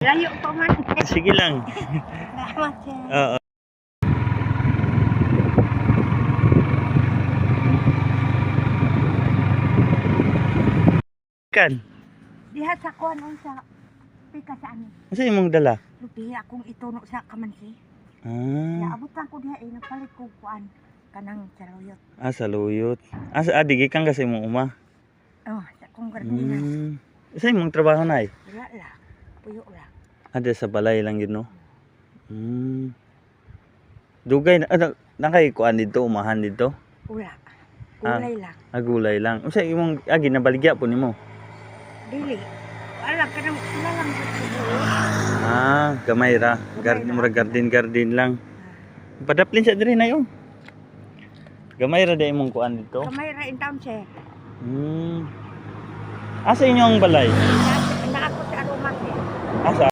Layo pa man. Sige lang. Salamat sir. Oo. Kan. Diha sa kuan sa pika sa amin. Asa imong dala? Lupi akong ituno sa kamansi. Ya Ah, abutan ko diha nagpalit ko kuan kanang saluyot. saluyot. Asa adigi kang kasi imong uma. Oh, sa kong gardinas. Asa imong trabaho na Wala la. Puyo la. Ada sa balay lang yun, no? Dugay na, nakay kuan dito, umahan dito. Wala. Kulay lang. Agulay lang. Unsa imong ginabaligya po nimo? Dili. Wala ka nang lang sa puyo. Gamay ra. Garden lang. Padaplin sa diri na yo. Gamay ra day imong kuan dito. Kamay ra in town sir. Asa inyong balay? Na ako sa aroma sir. Asa?